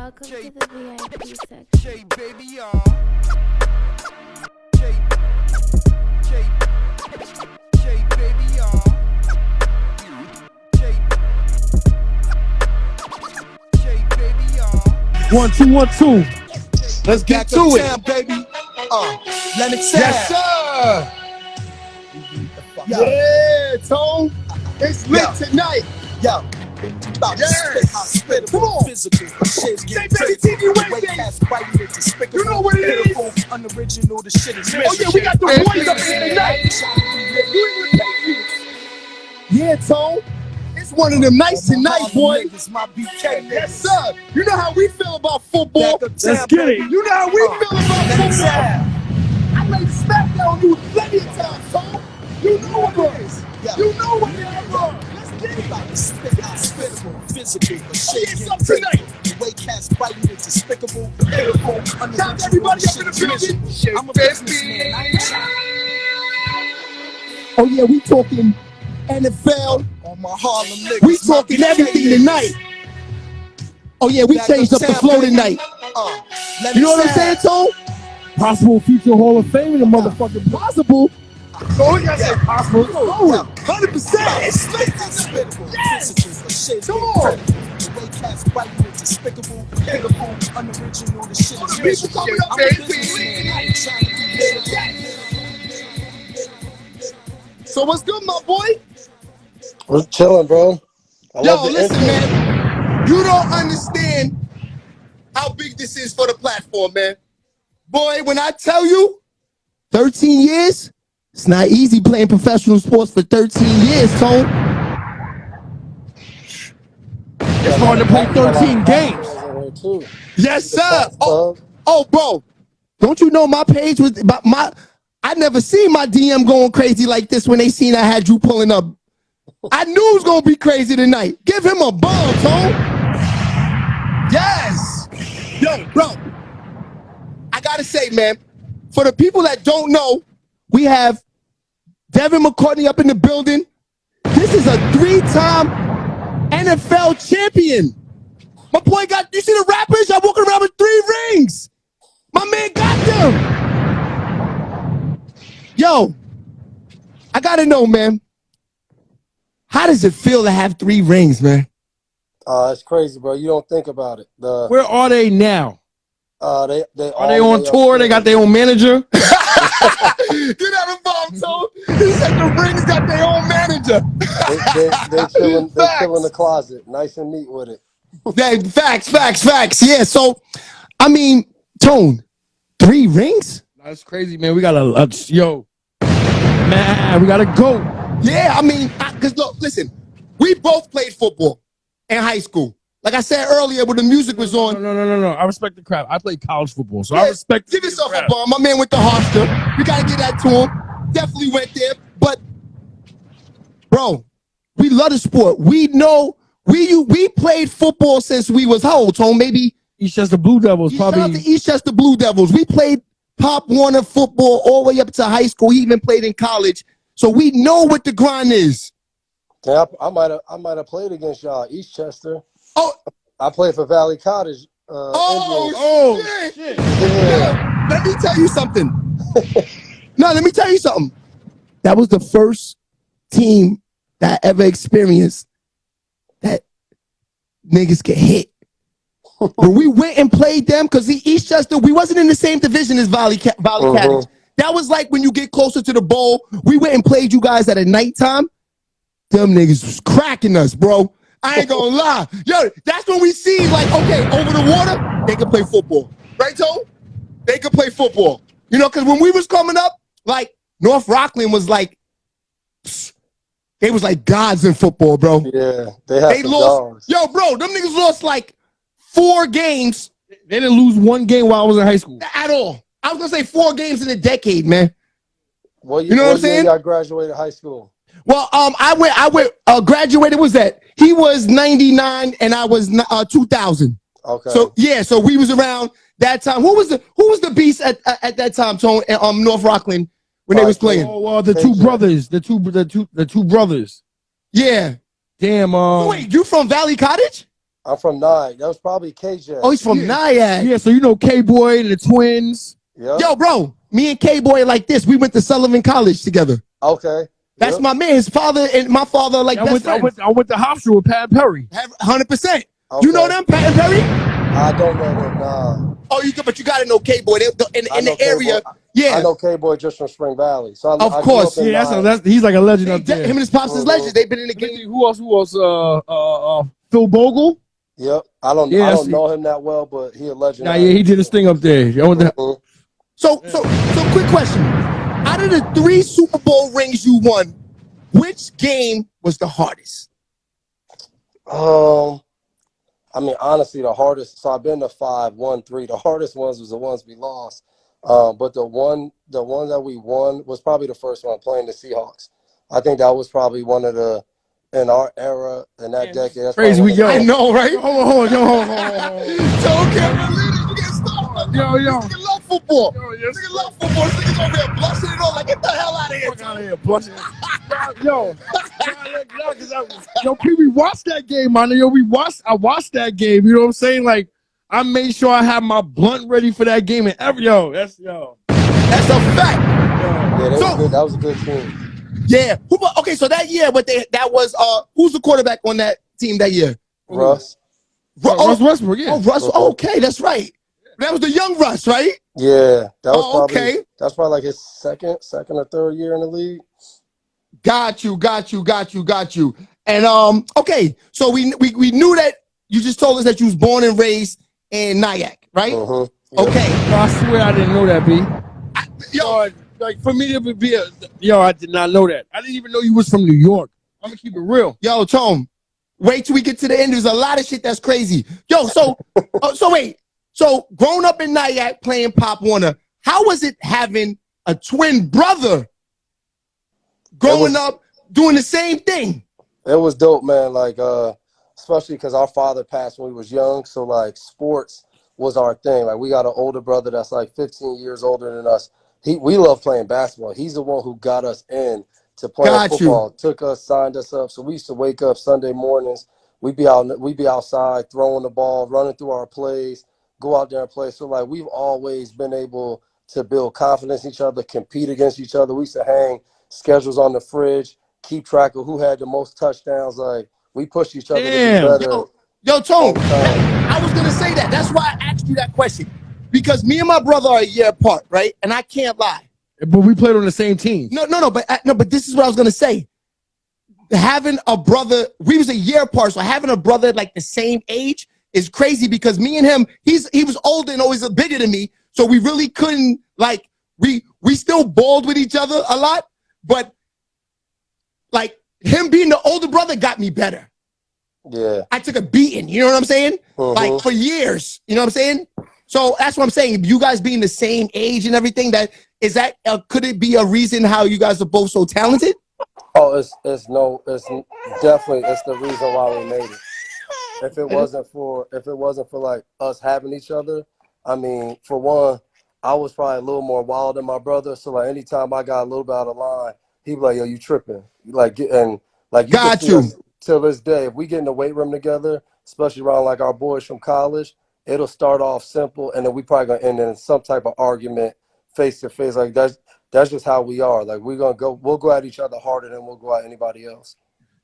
Welcome to the VIP section. Baby, baby, baby, 1 2 1 2. Let's get to it, town, baby. Let it yes, sir. Yeah, Tone. It's lit tonight. Yo. Yes. Come on. SheababyTV Wednesday. You know what it is. Unoriginal, the shit is Oh yeah, we got the boys up here tonight. Yeah, Tone. It's one of them nights tonight, boy. Yes, sir. You know how we feel about football. Let's get it. You know how we feel about football. I laid smackdown on you plenty of times, Tone. You know what it is. You know what it is, bro. Let's get it. Physical, but shit Get some tonight. the way cats bite you, it's despicable. Pitiful, Shout out to everybody up in the building. I'm a businessman. I ain't trying Oh yeah, we talking NFL. on my Harlem niggas. We talking everything tonight. Oh yeah, we changed up the flow tonight. You know what I'm saying, Tone? Possible future Hall of Fame in the motherfucking Possible. Oh, we gotta say possible. 100%. It's despicable. Physical, but shit Come on. the way cats bite you, it's despicable. Pitiful, unoriginal, the shit is People coming up, I'm a baby. businessman. I ain't trying to be So what's good, my boy? We're chilling, bro. I Yo, love the listen, intro. man. You don't understand how big this is for the platform, man. Boy, when I tell you 13 years, it's not easy playing professional sports for 13 years, Tone. It's hard to play 13 games. Yes, sir. Oh, bro. Don't you know my page was I never seen my DM going crazy like this when they seen I had you pulling up. I knew it was gonna be crazy tonight. Give him a bomb, Tone. Yes. Yo, bro. I gotta say, man, for the people that don't know, we have Devin McCourty up in the building. This is a 3-time NFL champion. My boy got, you see the rappers? Y'all walking around with 3 rings. My man got them. Yo, I gotta know, man. How does it feel to have 3 rings, man? It's crazy, bro. You don't think about it. Where are they now? They Are they on tour? They got their own manager? Get out of bomb, Tone. He said the rings got their own manager. They chill in the closet, nice and neat with it. Facts. Yeah, so, I mean, Tone, 3 rings? That's crazy, man. We got yo, man, we gotta go. Yeah, I mean, because look, listen, we both played football in high school. Like I said earlier, when the music was on. No. I respect the crap. I played college football, so Yeah, I respect. Give yourself a bomb. My man went to Hofstra. We gotta get that to him. Definitely went there, but bro, we love the sport. We know we played football since we was how old, Tone? Maybe Eastchester Blue Devils, shout out probably. to Eastchester Blue Devils. We played Pop Warner football all the way up to high school. He even played in college, so we know what the grind is. Yeah, I might have played against y'all, Eastchester. Oh, I played for Valley Cottage. Shit. Yeah. Let me tell you something. Let me tell you something. That was the first team that I ever experienced that niggas get hit. When we went and played them, because Eastchester, we wasn't in the same division as Valley Cottage. That was like when you get closer to the bowl. We went and played you guys at a nighttime. Them niggas was cracking us, bro. I ain't gonna lie. Yo, that's when we see, like, okay, over the water, they can play football. Right, Tone? They can play football. You know, because when we was coming up, like, North Rockland was like, they was like gods in football, bro. Yeah, they lost. Yo, bro, them niggas lost like 4 games. They didn't lose 1 game while I was in high school. At all. I was gonna say 4 games in a decade, man. Well, you know what I'm saying? I graduated high school. Well, I graduated, was that? He was 99 and I was 2000. Okay. So yeah, so we was around that time. Who was the beast at that time, Tone, North Rockland when they was playing? Oh, the two brothers. The two brothers. Yeah. Damn. Wait, you from Valley Cottage? I'm from Nyack. That was probably KJ. Oh, he's from Nyack. Yeah, so you know K-Boy and the twins. Yep. Yo, bro, me and K-Boy like this. We went to Sullivan College together. Okay. That's my man. His father and my father are like best friends. I went to high school with Pat Perry. 100%. Okay. You know them, Pat and Perry? I don't know them, nah. Oh, but you got to know K-Boy. In the area. K-Boy. Yeah. I know K-Boy just from Spring Valley. So Of course. Yeah, he's like a legend up there. Him and his pops is legends. They've been in the game. Who else? Phil Bogle? Yep. I don't know him that well, but he a legend. Yeah, he did his thing up there. So quick question. Out of the 3 Super Bowl rings you won, which game was the hardest? I mean, honestly, the hardest. So I've been to 5, 1, 3. The hardest ones was the ones we lost. But the one that we won was probably the first one, playing the Seahawks. I think that was probably one of the, in our era, in that decade. That's crazy. I know, right? Hold on. Don't get believe it. Stop. Yo. Nigga love football. Nigga love football. This nigga's over here blushing and all. Like, get the hell out of here. Fuck out of here, blushing. Yo, we watched that game, man. I watched that game. You know what I'm saying? Like, I made sure I had my blunt ready for that game. And that's a fact. Yeah, that was a good team. Yeah. Okay, so that year, that was who's the quarterback on that team that year? Russ. Russ Westbrook. Yeah. Oh, Russ. Okay, that's right. That was the young Russ, right? Yeah, that was probably okay. That's probably like his second or third year in the league. Got you. And okay, so we knew that you just told us that you was born and raised in Nyack, right? Yep. Okay. No, I swear I didn't know that, B. Like for me to be I did not know that. I didn't even know you was from New York. I'm gonna keep it real. Yo, Tom, wait till we get to the end. There's a lot of shit that's crazy. Yo, so wait. So growing up in Nyack playing Pop Warner, how was it having a twin brother growing up doing the same thing? It was dope, man. Like, especially because our father passed when we was young. So, like, sports was our thing. Like, we got an older brother that's like 15 years older than us. We love playing basketball. He's the one who got us in to playing football. Took us, signed us up. So we used to wake up Sunday mornings. We'd be outside throwing the ball, running through our plays, go out there and play. So, like, we've always been able to build confidence in each other, compete against each other. We used to hang schedules on the fridge, keep track of who had the most touchdowns. Like, we pushed each other to be better. Yo, Tone, I was going to say that. That's why I asked you that question. Because me and my brother are a year apart, right? And I can't lie. But we played on the same team. No, but this is what I was going to say. Having a brother, we was a year apart, so having a brother like the same age is crazy because me and him, he was older and always bigger than me, so we really couldn't, like, we still balled with each other a lot, but like him being the older brother got me better. Yeah. I took a beating, you know what I'm saying? Like for years, you know what I'm saying? So that's what I'm saying. You guys being the same age and everything, could it be a reason how you guys are both so talented? Oh, it's definitely the reason why we made it. If it wasn't for like us having each other, I mean, for one, I was probably a little more wild than my brother. So like anytime I got a little bit out of line, he'd be like, "Yo, you tripping?" Like, and like you can see us till this day. If we get in the weight room together, especially around like our boys from college, it'll start off simple, and then we probably gonna end in some type of argument face to face. Like that's just how we are. Like we'll go at each other harder than we'll go at anybody else.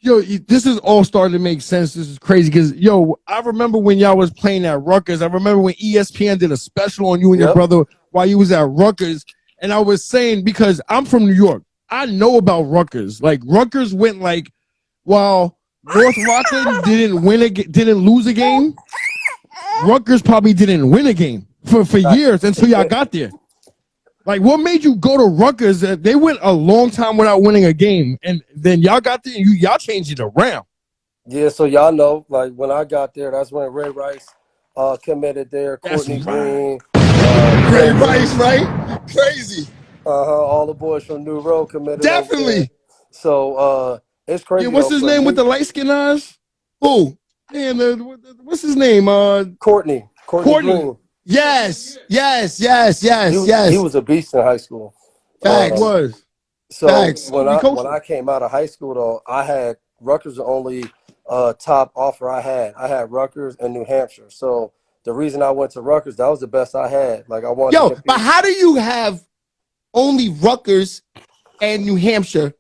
Yo, this is all starting to make sense. This is crazy because, yo, I remember when y'all was playing at Rutgers. I remember when ESPN did a special on you and your brother while you was at Rutgers. And I was saying, because I'm from New York, I know about Rutgers. Like, Rutgers went like, while North Rockland didn't lose a game, Rutgers probably didn't win a game for years until y'all got there. Like, what made you go to Rutgers? They went a long time without winning a game, and then y'all got there and y'all changed it around. Yeah, so y'all know, like, when I got there, that's when Ray Rice committed there, Courtney Green. Ray Rice, right? Crazy. All the boys from New Road committed. Definitely. So, it's crazy. Yeah, what's his name with the light-skinned eyes? Who? Man, what's his name? Courtney Green. Yes. He was a beast in high school. Facts. So Facts. when I came out of high school, though, I had Rutgers the only top offer I had. I had Rutgers and New Hampshire. So the reason I went to Rutgers, that was the best I had. Like I wanted to Yo, compete. but how do you have only Rutgers and New Hampshire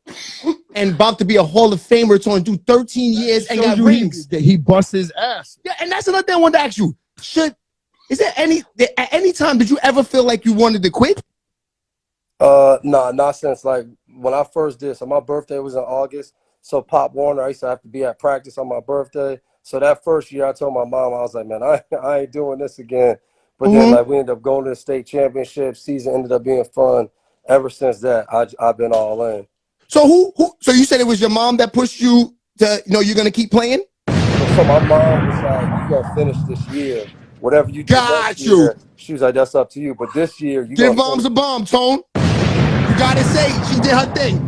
and about to be a Hall of Famer to do 13 years and got rings? He busts his ass. Yeah, and that's another thing I wanted to ask you. Is there at any time did you ever feel like you wanted to quit? No, not since like when I first did. So my birthday was in August. So Pop Warner, I used to have to be at practice on my birthday. So that first year, I told my mom, I was like, man, I ain't doing this again. But then like we ended up going to the state championship. Season ended up being fun. Ever since that, I've been all in. So who? So you said it was your mom that pushed you to you're gonna keep playing? So my mom was like, you gonna finish this year. Whatever you do next Got you. year, she was like, that's up to you. But this year, you Give gonna moms finish. a bomb, Tone. You gotta say she did her thing.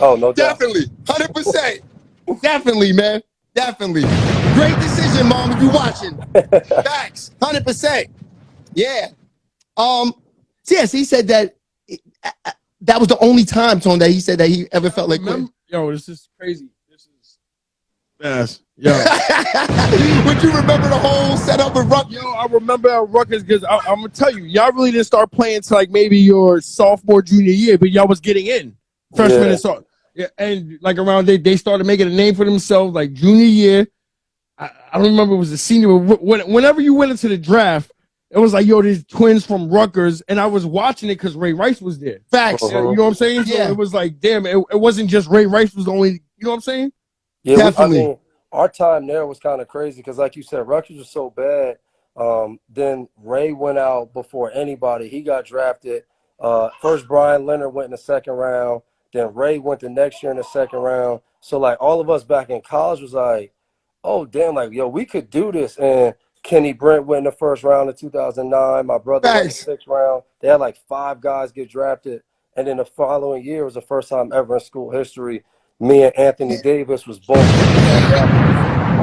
Oh, no doubt. Definitely, 100%. Definitely, man. Definitely. Great decision, mom. If you watching, facts, 100%. Yeah. Yes, he said that. That was the only time, Tone, that he said that he ever felt like quitting. Yo, this is crazy. This is fast. Yo. Would you remember the whole setup with Rutgers? Yo, I remember at Rutgers because I'm gonna tell you, y'all really didn't start playing till like maybe your sophomore, junior year, but y'all was getting in freshman and sophomore. Yeah, and like around they started making a name for themselves like junior year. I don't remember if it was a senior. Whenever you went into the draft, it was like, yo, these twins from Rutgers, and I was watching it because Ray Rice was there. Facts. You know what I'm saying? So Yeah. it was like, damn, it wasn't just Ray Rice was the only, you know what I'm saying? Yeah, Definitely. I mean, our time there was kind of crazy because, like you said, Rutgers was so bad. Then Ray went out before anybody. He got drafted. First, Brian Leonard went in the second round. Then Ray went the next year in the second round. So, like, all of us back in college was like, oh, damn, like, yo, we could do this. And Kenny Brent went in the first round in 2009. My brother went in the sixth round. They had like 5 guys get drafted. And then the following year was the first time ever in school history me and Anthony Davis was both.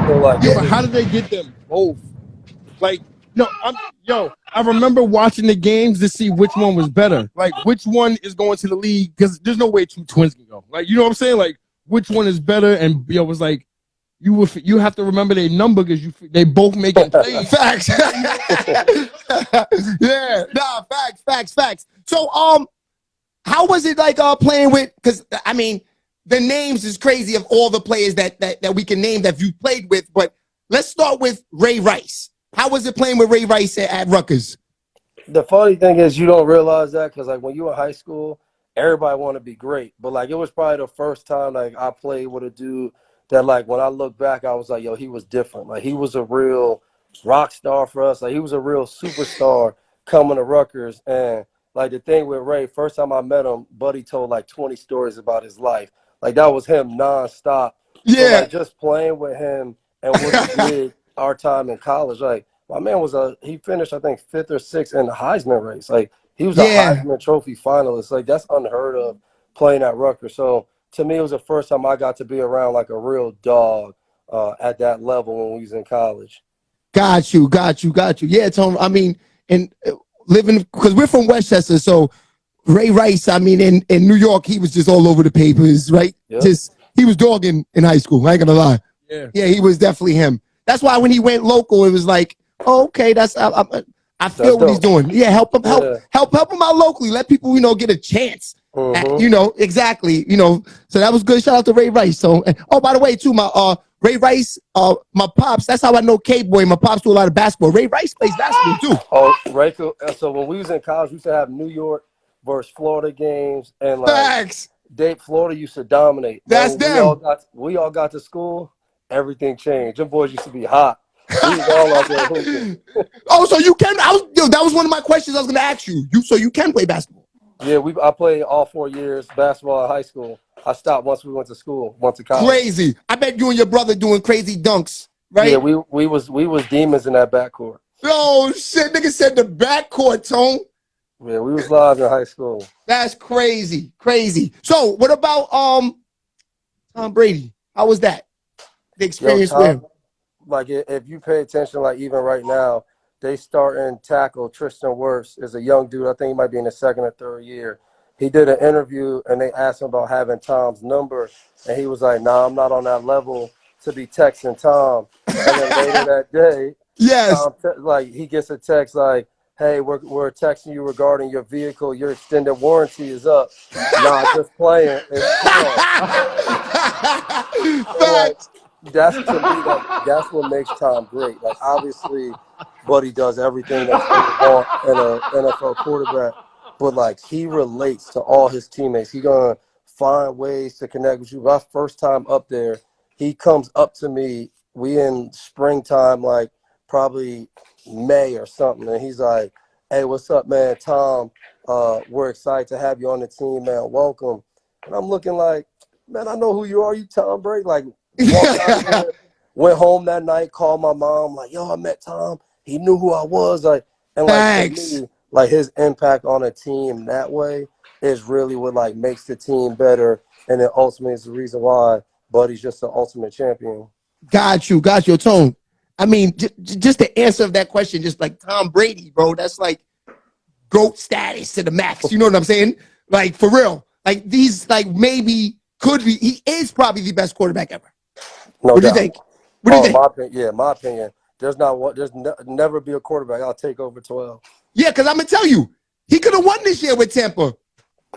So like, Yo, but how did they get them both? Like, I remember watching the games to see which one was better. Like, which one is going to the league? Because there's no way 2 twins can go. Like, you know what I'm saying? Like, which one is better? And it was like, you have to remember their number because they both making plays. Facts. Yeah. Nah. Facts. So how was it like playing with? Because I mean, the names is crazy of all the players that we can name that you played with. But let's start with Ray Rice. How was it playing with Ray Rice at Rutgers? The funny thing is you don't realize that because, like, when you were in high school, everybody want to be great. But, like, it was probably the first time, like, I played with a dude that, like, when I look back, I was like, yo, he was different. Like, he was a real rock star for us. Like, he was a real superstar coming to Rutgers. And, like, the thing with Ray, first time I met him, Buddy told, like, 20 stories about his life. Like, that was him nonstop. Yeah. So, like, just playing with him and what he did our time in college, like, my man he finished, I think, 5th or 6th in the Heisman race. Like, he was a Heisman Trophy finalist. Like, that's unheard of playing at Rutgers. So, to me, it was the first time I got to be around, like, a real dog at that level when we was in college. Got you. Yeah, Tom. I mean, and living, because we're from Westchester, so Ray Rice, I mean, in New York, he was just all over the papers, right? Yep. He was dogging in high school. I ain't gonna lie. Yeah, he was definitely him. That's why when he went local, it was like, oh, okay, I feel what he's doing. Yeah, help him out locally. Let people, get a chance. Exactly. So that was good. Shout out to Ray Rice. So, by the way, too, my Ray Rice, my pops. That's how I know K-Boy. My pops do a lot of basketball. Ray Rice plays basketball too. Oh, Ray. So when we was in college, we used to have New York versus Florida games, and like Facts. Florida used to dominate. That's them. We all got to school. Everything changed. Them boys used to be hot. We was all out there hooping. Oh, so you can? That was one of my questions I was going to ask you. So you can play basketball? Yeah, I played all 4 years basketball in high school. I stopped once we went to school, went to college. Crazy. I bet you and your brother doing crazy dunks, right? Yeah, we was demons in that backcourt. Oh shit, nigga said the backcourt, Tone. Yeah, we was live in high school. That's crazy. So what about Tom Brady? How was that? The experience with him? Like, if you pay attention, like, even right now, they starting tackle Tristan Wirfs is a young dude. I think he might be in his 2nd or 3rd year. He did an interview, and they asked him about having Tom's number, and he was like, nah, I'm not on that level. to be texting Tom, and then later that day, Yes. Tom he gets a text like, "Hey, we're texting you regarding your vehicle. Your extended warranty is up." Nah, just playing. It's Tom. And like Facts. that's to me, like that's what makes Tom great. Like obviously, Buddy does everything that you would want in an NFL quarterback, but like he relates to all his teammates. He gonna find ways to connect with you. My first time up there, he comes up to me. We in springtime, like probably May or something, and he's like, "Hey, what's up, man? Tom, we're excited to have you on the team, man. Welcome." And I'm looking like, "Man, I know who you are. You Tom Brady." Like walked out of there, went home that night, called my mom, like, "Yo, I met Tom. He knew who I was." Like, and like Facts. to me, like his impact on a team that way is really what like makes the team better, and then ultimately is the reason why Buddy's just the ultimate champion. Got you. Tone. I mean, just the answer of that question, just like Tom Brady, bro, that's like GOAT status to the max. You know what I'm saying? Like, for real. Like, these, like, maybe could be, he is probably the best quarterback ever. No What do you doubt. think? What do you think? My opinion. There's never be a quarterback. I'll take over 12. Yeah, because I'm going to tell you, he could have won this year with Tampa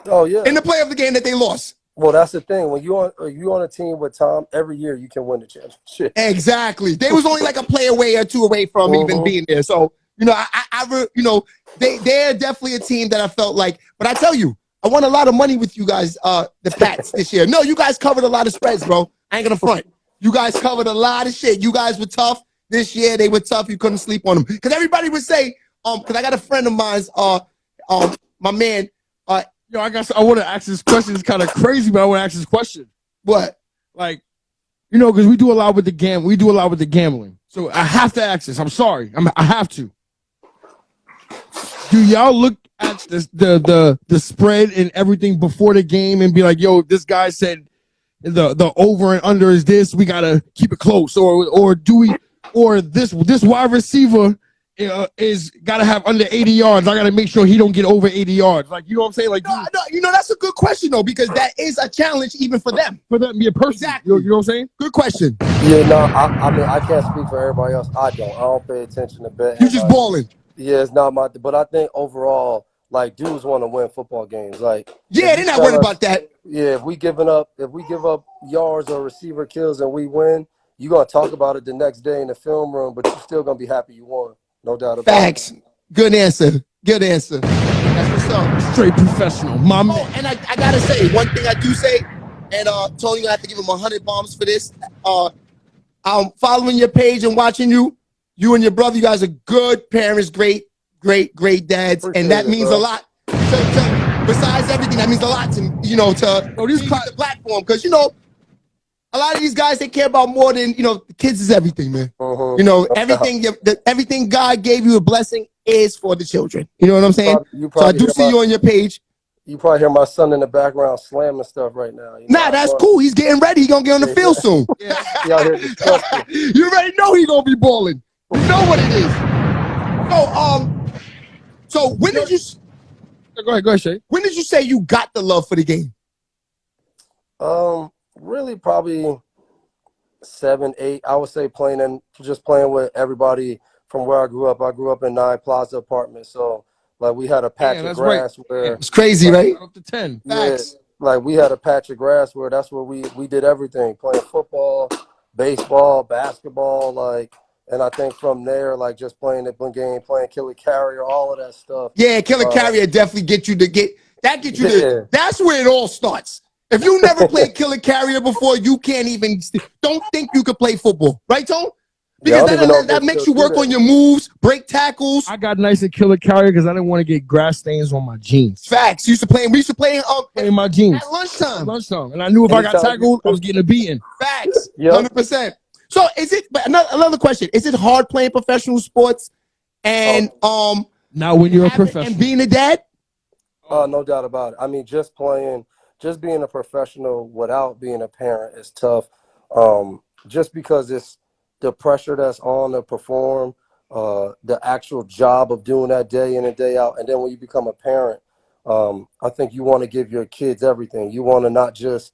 Oh yeah. in the play of the game that they lost. Well, that's the thing. When you on a team with Tom, every year you can win the championship. Exactly. They was only like a play away or two away from even being there. So, you know, they're definitely a team that I felt like, but I tell you, I won a lot of money with you guys, the Pats this year. No, you guys covered a lot of spreads, bro. I ain't gonna front. You guys covered a lot of shit. You guys were tough this year. They were tough. You couldn't sleep on them. Because everybody would say, because I got a friend of mine's, my man, Yo, I want to ask this question. It's kind of crazy, but I want to ask this question. what? Like, you know, because we do a lot with the gambling. So I have to ask this. I'm sorry. I have to. Do y'all look at the spread and everything before the game and be like, yo, this guy said the over and under is this, we gotta keep it close, or this wide receiver is gotta have under 80 yards. I gotta make sure he don't get over 80 yards. Like, you know what I'm saying? Like, No, you know, that's a good question though, because that is a challenge even for them. for them, be a person. Exactly. You know what I'm saying? Good question. Yeah, no, I mean I can't speak for everybody else. I don't pay attention to betting. You just balling. Yeah, it's not my. But I think overall, like dudes want to win football games. Like Yeah, they're not worried about that. Yeah, if we give up yards or receiver kills and we win, you're gonna talk about it the next day in the film room, but you're still gonna be happy you won. No doubt about Facts. Good answer. Good answer. That's what's up. Straight professional, my man. Oh, and I gotta say one thing I do say, and Tony, I have to give him 100 bombs for this. I'm following your page and watching you. You and your brother, you guys are good parents, great dads, and that means a lot. Besides everything, that means a lot to the platform, because a lot of these guys, they care about more than the kids is everything, man. Everything God gave you a blessing is for the children. You know what I'm saying? So I do see you on your page. You probably hear my son in the background slamming stuff right now. Nah, that's cool. He's getting ready. He's gonna get on the field soon. He out here disgusting. You already know he's gonna be balling. You know what it is. So when did you? Go ahead, Shay. When did you say you got the love for the game? Really, probably 7, 8. I would say playing with everybody from where I grew up. I grew up in 9 Plaza apartments, so like we had a patch of grass where it's crazy, right? Up to 10. Facts. Like we had a patch of grass where that's where we did everything, playing football, baseball, basketball, like. And I think from there, like just playing the game, playing Killer Carrier, all of that stuff. Yeah, Killer Carrier definitely get you that's where it all starts. If you never played Killer Carrier before, you can't even don't think you could play football, right, Tone? Because that makes you work on your moves, break tackles. I got nice and Killer Carrier because I didn't want to get grass stains on my jeans. Facts. We used to play in my jeans at lunchtime. And I knew if I got tackled, I was getting a beating. Facts. 100%. So but another question, is it hard playing professional sports and now when you're a professional and being a dad? No doubt about it. I mean, just being a professional without being a parent is tough. Just because it's the pressure that's on to perform, the actual job of doing that day in and day out. And then when you become a parent, I think you want to give your kids everything. You want to not just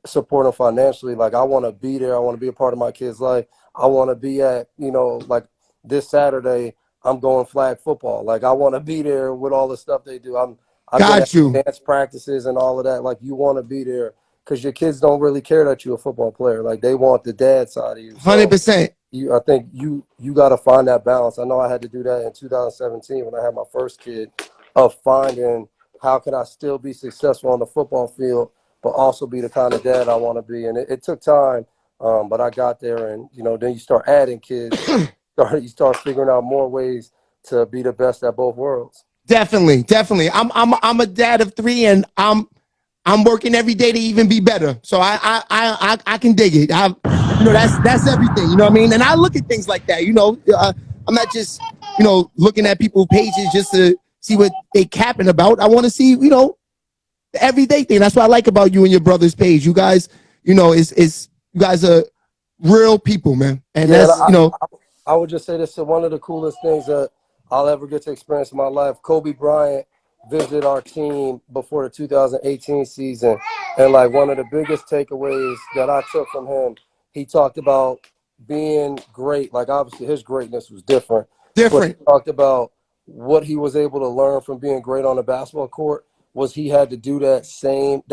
support them financially. Like, I want to be there. I want to be a part of my kids' life. I want to be at, like this Saturday, I'm going flag football. Like, I want to be there with all the stuff they do. I've been Got at you. dance practices and all of that. Like, you want to be there because your kids don't really care that you're a football player. Like, they want the dad side of you. So 100%. I think you got to find that balance. I know I had to do that in 2017 when I had my first kid, of finding how can I still be successful on the football field, but also be the kind of dad I want to be. And it took time, but I got there. And then you start adding kids, you start figuring out more ways to be the best at both worlds. Definitely. I'm a dad of 3, and I'm working every day to even be better. So I can dig it. That's everything. You know what I mean? And I look at things like that. I'm not just looking at people's pages just to see what they capping about. I want to see the everyday thing. That's what I like about you and your brother's page. You guys, is you guys are real people, man. And Yeah, that's I would just say this is one of the coolest things that I'll ever get to experience in my life. Kobe Bryant visited our team before the 2018 season, and like one of the biggest takeaways that I took from him, he talked about being great. Like, obviously his greatness was different, but he talked about what he was able to learn from being great on the basketball court was he had to do that same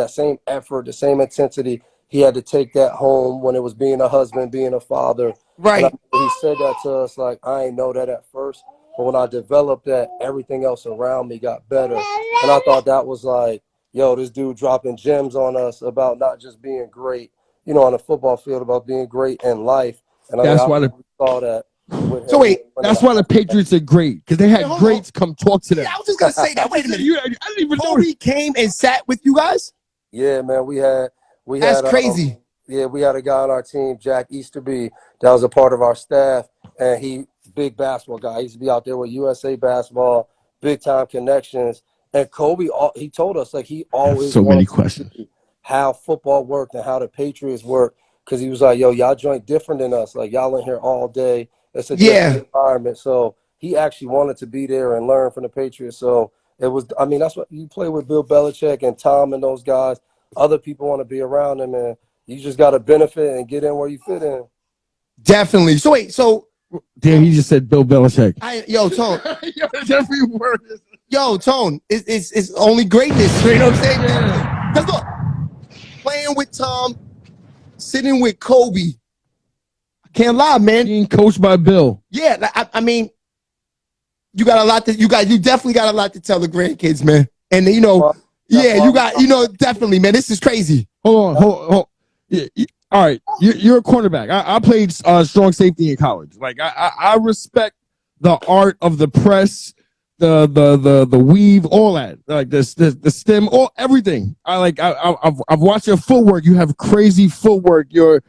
effort, the same intensity. He had to take that home when it was being a husband, being a father. Right. And he said that to us, like, I ain't know that at first, but when I developed that, everything else around me got better. And I thought that was like, yo, this dude dropping gems on us about not just being great, on the football field, about being great in life. And I saw that with him. So wait, that's why the Patriots are great, because they had greats come talk to them. I was just gonna say that. Wait a minute. I didn't even know. Kobe came and sat with you guys? Yeah, man, we had That's crazy. we had a guy on our team, Jack Easterby, that was a part of our staff, and he big basketball guy. He used to be out there with USA Basketball, big time connections. And Kobe, he told us like he always so many wanted to questions. see how football worked and how the Patriots work, because he was like, yo, y'all joint different than us. Like, y'all in here all day. It's a different environment. So he actually wanted to be there and learn from the Patriots. So it was, I mean, that's what you play with Bill Belichick and Tom and those guys. Other people want to be around them, and you just got to benefit and get in where you fit in. Definitely. So wait, damn, he just said Bill Belichick. Tone. Every word. Tone, it's only greatness. You know what I'm saying? Because look, playing with Tom, sitting with Kobe, I can't lie, man. Being coached by Bill. Yeah, I mean, you got a lot you definitely got a lot to tell the grandkids, man. And definitely, man. This is crazy. Hold on. Yeah, all right, you're a cornerback. I played strong safety in college. Like, I respect the art of the press, the weave, all that. Like the stem, everything. I've watched your footwork. You have crazy footwork. Your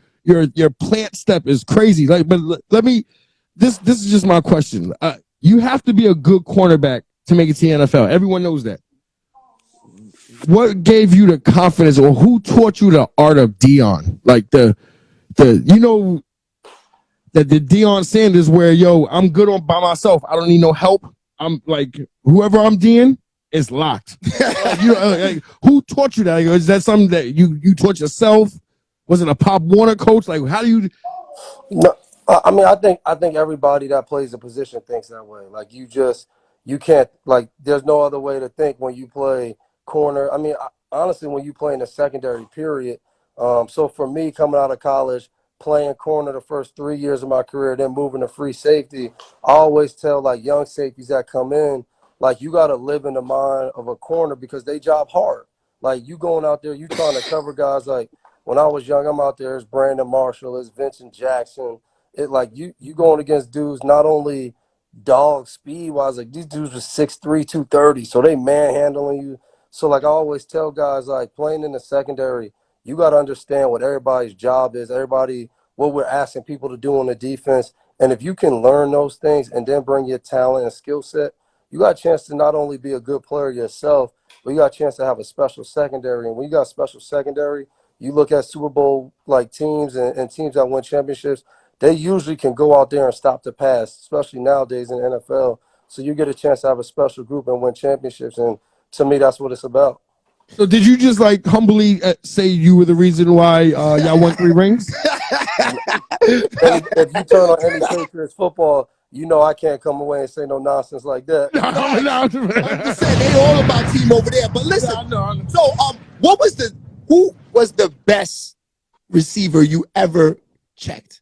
plant step is crazy. Like, but let me. This is just my question. You have to be a good cornerback to make it to the NFL. Everyone knows that. What gave you the confidence, or who taught you the art of Deion? Like the Deion Sanders, where I'm good by myself. I don't need no help. I'm like, whoever I'm Dean is locked. Who taught you that? Like, is that something that you taught yourself? Was it a Pop Warner coach? Like, how do you? No, I mean, I think everybody that plays a position thinks that way. Like, you can't, like, there's no other way to think when you play corner. I mean, honestly, when you play in the secondary, period. So for me, coming out of college, playing corner the first 3 years of my career, then moving to free safety, I always tell like young safeties that come in, like, you got to live in the mind of a corner because they job hard. Like, you going out there, you trying to cover guys. Like, when I was young, I'm out there, it's Brandon Marshall, it's Vincent Jackson. It like you going against dudes not only dog speed wise, like these dudes were 6'3", 230, so they manhandling you. So like I always tell guys, like, playing in the secondary, you got to understand what everybody's job is, what we're asking people to do on the defense. And if you can learn those things and then bring your talent and skill set, you got a chance to not only be a good player yourself, but you got a chance to have a special secondary. And when you got a special secondary, you look at Super Bowl like teams and teams that win championships, they usually can go out there and stop the pass, especially nowadays in the NFL. So you get a chance to have a special group and win championships. And to me, that's what it's about. So did you just like humbly say you were the reason why y'all won 3 rings? If you turn on any Patriots football, you know I can't come away and say no nonsense like that. I'm an out. 100%. They all about team over there. But listen, I know. so who was the best receiver you ever checked?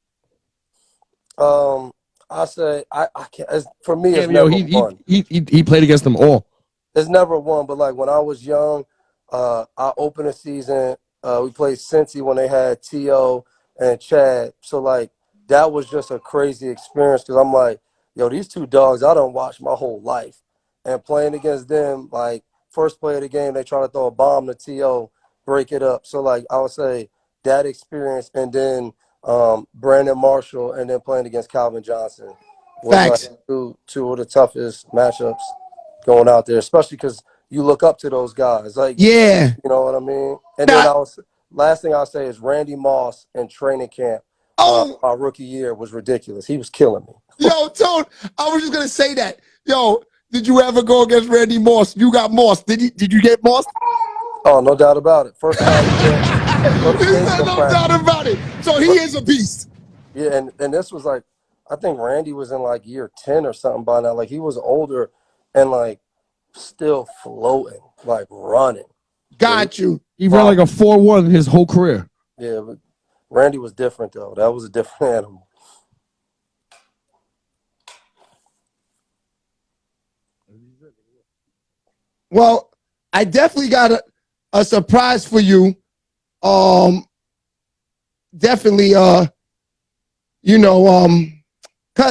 I say I can't. For me, it's Damn, yo, never one. he played against them all. It's never one. But like when I was young, I opened a season. We played Cincy when they had T.O. and Chad. So like that was just a crazy experience because I'm like, yo, these two dogs I don't watch my whole life, and playing against them, like first play of the game, they try to throw a bomb to T.O., break it up. So like I would say that experience, and then Brandon Marshall, and then playing against Calvin Johnson was Facts. like two of the toughest matchups going out there, especially because you look up to those guys. Like, Yeah. you know what I mean? And Nah. then last thing I'll say is Randy Moss in training camp. Oh, Our rookie year was ridiculous. He was killing me. yo, Tone, I was just gonna say that. Yo, did you ever go against Randy Moss? You got Moss. Did you get Moss? Oh, no doubt about it. First time we went, There's no doubt about it. So he is a beast. Yeah, and this was like, I think Randy was in like year 10 or something by now. Like he was older and like still floating, like running. Got you. He ran like a 4.1 his whole career. Yeah, but Randy was different though. That was a different animal. Well, I definitely got a surprise for you. Definitely, cause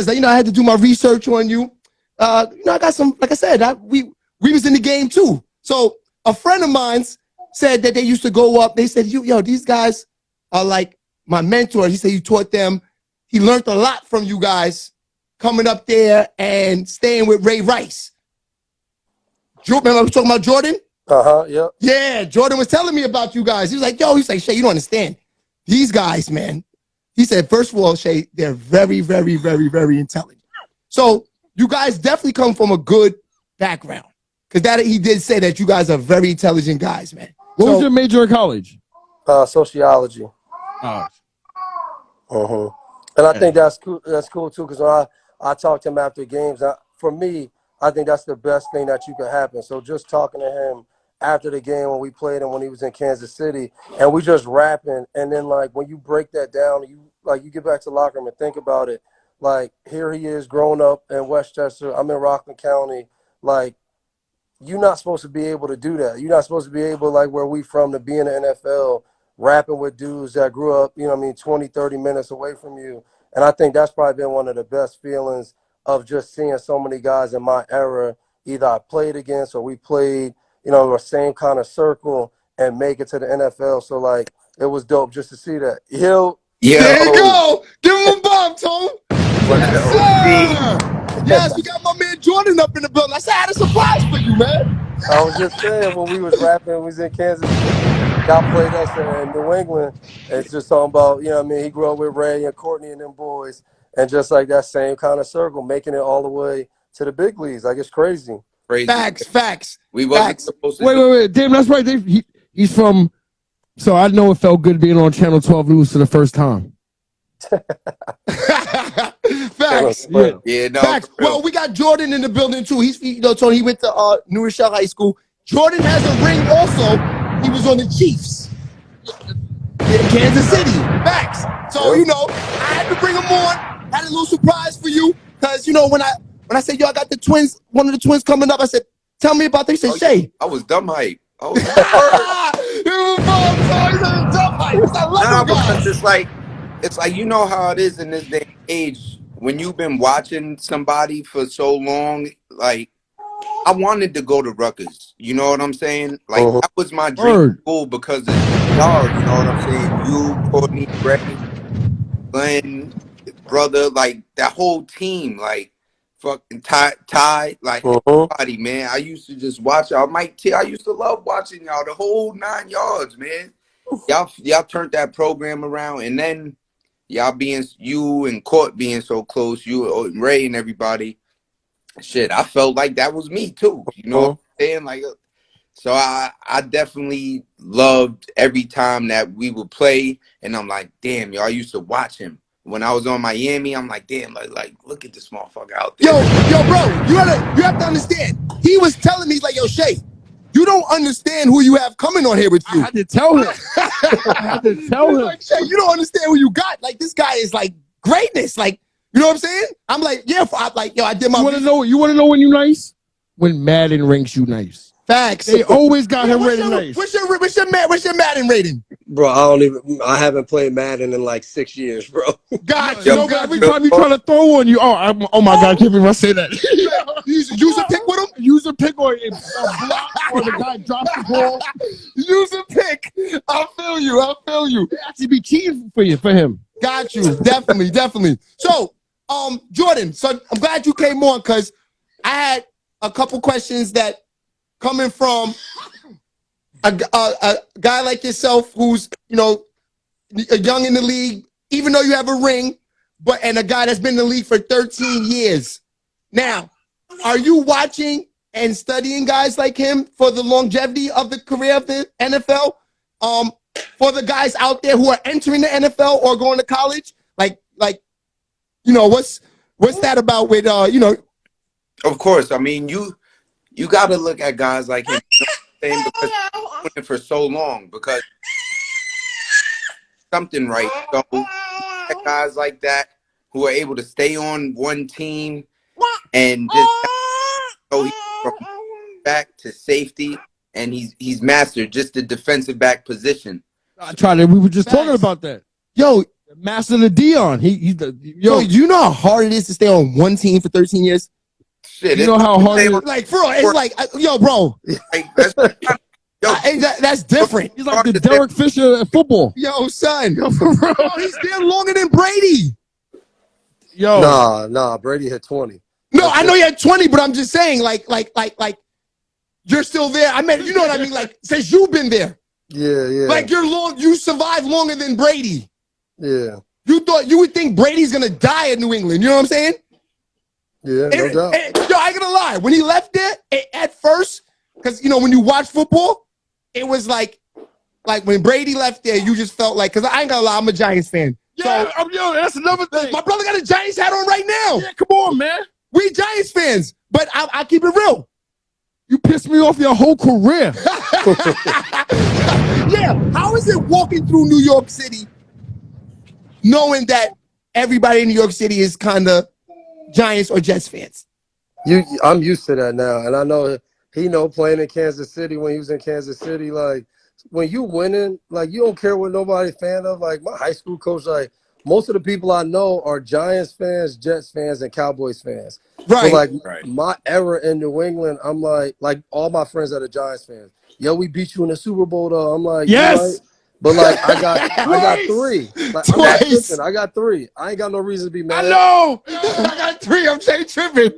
I had to do my research on you. I got some, like I said, we was in the game too. So a friend of mine said that they used to go up. They said, these guys are like my mentor. He said you taught them. He learned a lot from you guys coming up there and staying with Ray Rice. Remember I was talking about Jordan? Yep. Yeah, Jordan was telling me about you guys. He was like, Shay, you don't understand. These guys, man. He said, first of all, Shay, they're very, very, very, very intelligent. So you guys definitely come from a good background. Because he did say that you guys are very intelligent guys, man. What was your major in college? Sociology. Oh. And I think that's cool. That's cool too, because when I talked to him after games, for me, I think that's the best thing that you could happen. So just talking to him after the game when we played him when he was in Kansas City, and we just rapping, and then like when you break that down, you get back to the locker room and think about it. Like here he is, growing up in Westchester. I'm in Rockland County. Like you're not supposed to be able to do that. You're not supposed to be able, like where we from, to be in the NFL, rapping with dudes that grew up, 20, 30 minutes away from you. And I think that's probably been one of the best feelings of just seeing so many guys in my era, either I played against or we played, the same kind of circle and make it to the NFL. So, like, it was dope just to see that. There you go. Give him a bomb, Tom. Yes, we got my man Jordan up in the building. I said I had a surprise for you, man. I was just saying when we was rapping, we was in Kansas City, y'all played us in New England. It's just talking about, he grew up with Ray and Courtney and them boys. And just like that same kind of circle, making it all the way to the big leagues. Like, it's crazy. Facts. We wasn't supposed to Wait. Damn, that's right. He's from, so I know it felt good being on Channel 12 News for the first time. Facts. Yeah, no. Facts. Well, we got Jordan in the building too. Tony, he went to New Rochelle High School. Jordan has a ring also. He was on the Chiefs in Kansas City. Facts. So, I had to bring him on. Had a little surprise for you. Because, when I said, I got the twins, one of the twins coming up, I said, tell me about this. He said, Shay. I was dumb hype. I was because it's like you know how it is in this day and age when you've been watching somebody for so long. Like I wanted to go to Rutgers. You know what I'm saying? Like that was my dream school because of y'all. You know what I'm saying? You, Courtney, Ray, Glenn, brother, like that whole team, like fucking Ty, like everybody, man. I used to just watch y'all. Mike T, I used to love watching y'all the whole 9 yards, man. Y'all turned that program around, and then y'all you and Court being so close, you and Ray and everybody. Shit, I felt like that was me too. You know what I'm saying? Like So I definitely loved every time that we would play, and I'm like, damn, yo, I used to watch him. When I was on Miami, I'm like, damn, like look at this motherfucker out there. Yo, bro, you have to understand. He was telling me, like, yo, Shay, you don't understand who you have coming on here with you. I had to tell him. I had to tell him. Like, Shay, you don't understand who you got. Like, this guy is like greatness. Like, you know what I'm saying? I'm like, yeah, I'm like, yo, I did my. You want to know when you nice? When Madden ranks you nice. Facts. They always got him rated nice. What's your Madden rating? Bro, I haven't played Madden in like 6 years, bro. God, you know, every time you try to throw on you, oh my God, I can't believe I say that. Use a pick with him? Use a pick or a block or the guy drops the ball. Use a pick. I feel you. They actually be cheating for him. Got you. Definitely. So, Jordan, so I'm glad you came on because I had a couple questions that coming from a guy like yourself who's, you know, young in the league, even though you have a ring, and a guy that's been in the league for 13 years. Now, are you watching and studying guys like him for the longevity of the career of the NFL? For the guys out there who are entering the NFL or going to college, like, you know, what's that about with, you know? Of course, I mean, you got to look at guys like him, you know, because he's doing it for so long, because something right. So guys like that who are able to stay on one team and just go from back to safety, and he's mastered just the defensive back position. We were just talking about that. Yo, Master the Dion. Yo, you know how hard it is to stay on one team for 13 years? Shit, you know how hard it is? Like, for real, it's like, yo, bro. Like, that's different. He's like the Derek Fisher at football. Yo, son. Yo, for real. He's there longer than Brady. Yo. Nah, Brady hit 20. No, I know you had 20, but I'm just saying, like, you're still there. I mean, you know what I mean? Like, since you've been there. Yeah. Like, you survived longer than Brady. Yeah. You would think Brady's gonna die in New England. You know what I'm saying? Yeah, no doubt. Yo, I ain't gonna lie. When he left there, at first, because, you know, when you watch football, it was like when Brady left there, you just felt like, because I ain't gonna lie, I'm a Giants fan. Yeah, so, yo, that's another thing. My brother got a Giants hat on right now. Yeah, come on, man. We Giants fans, but I keep it real. You pissed me off your whole career. Yeah, how is it walking through New York City knowing that everybody in New York City is kind of Giants or Jets fans? I'm used to that now, and I know he playing in Kansas City when he was in Kansas City. Like, when you winning, like, you don't care what nobody fan of. Like, my high school coach, like, most of the people I know are Giants fans, Jets fans, and Cowboys fans. Right. So, like, my era in New England, I'm like all my friends that are Giants fans. Yo, we beat you in the Super Bowl, though. I'm like, yes. Right? But, like, I got 3. Like, Twice. I got 3. I ain't got no reason to be mad. I know. I got 3. I'm saying tripping.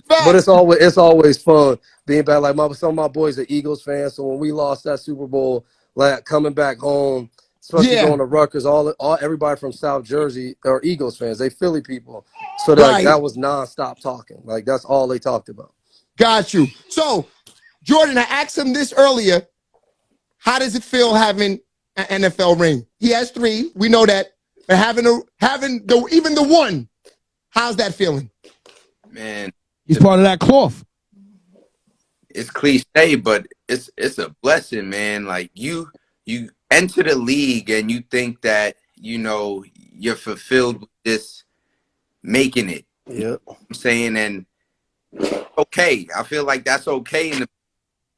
But it's always fun being back. Like, some of my boys are Eagles fans, so when we lost that Super Bowl, like, coming back home, especially going to Rutgers, everybody from South Jersey are Eagles fans. They Philly people. So that was nonstop talking. Like, that's all they talked about. Got you. So, Jordan, I asked him this earlier. How does it feel having an NFL ring? He has 3. We know that. But having even the 1, how's that feeling? Man, he's part of that cloth. It's cliche, but it's a blessing, man. Like, you enter the league and you think that, you know, you're fulfilled with this making it. Yeah. You know what I'm saying? And okay, I feel like that's okay